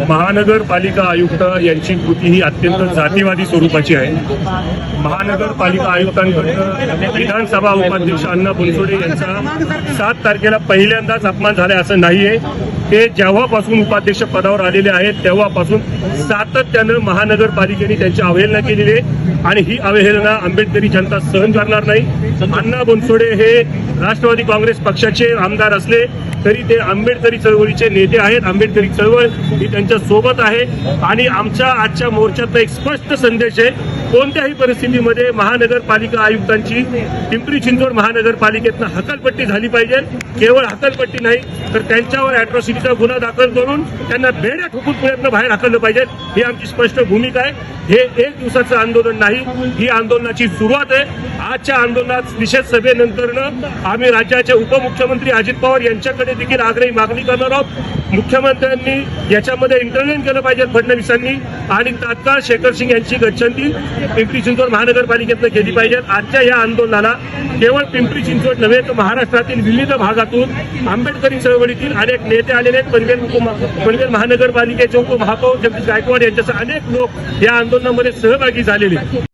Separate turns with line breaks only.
महानगरपालिका आयुक्त यांची कृती ही अत्यंत जातीवादी स्वरूपाची आहे। महानगरपालिका आयुक्तांकडून विधानसभा उपाध्यक्ष अण्णा बनसोडे यांचा 7 तारखेला पहिल्यांदाच अपमान झाला असं नाहीये। ते जेव्हापासून उपाध्यक्ष पदावर आलेले आहेत तेव्हापासून सातत्यानं महानगरपालिकेने त्यांची अवहेलना केलेली आहे आणि ही अवहेलना आंबेडकरी जनता सहन करणार नाही। अण्णा बनसोडे हे राष्ट्रवादी काँग्रेस पक्षाचे आमदार असले तरी ते आंबेडकरी चळवळीचे नेते आहेत। आंबेडकरी चळवळ ही त्यांच्या सोबत आहे आणि आमच्या आजच्या मोर्चात एक स्पष्ट संदेश आहे, कोणत्याही परिस्थितीमध्ये महानगरपालिका आयुक्तांची पिंपरी चिंचवड महानगरपालिकेतनं हकालपट्टी झाली पाहिजे। केवळ हकालपट्टी नाही तर त्यांच्यावर अॅट्रॉसिटीचा गुन्हा दाखल करून त्यांना बेड्या ठोकून पुण्यातनं बाहेर हाकललं पाहिजे, ही आमची स्पष्ट भूमिका आहे। हे एक दिवसाचं आंदोलन नाही, ही आंदोलनाची सुरुवात आहे। आजच्या आंदोलनात निषेध सभेनंतरनं आम्ही राज्याचे उपमुख्यमंत्री अजित पवार यांच्याकडे देखील आग्रही मागणी करणार आहोत। मुख्यमंत्र्यांनी याच्यामध्ये इंटरव्हेन केलं पाहिजे फडणवीसांनी आणि तात्काळ शेखर सिंग यांची गच्छंती पिंपरी चिंचवड महानगरपालिकेतनं केली पाहिजे। आजच्या या आंदोलनाला केवळ पिंपरी चिंचवड नव्हे तर महाराष्ट्रातील विविध भागातून आंबेडकरी चळवळीतील अनेक नेते आलेले आहेत। पनवेल महानगरपालिकेचे उपमहापौर जगदीश गायकवाड यांच्यासह अनेक लोक या आंदोलनामध्ये सहभागी झालेले आहेत।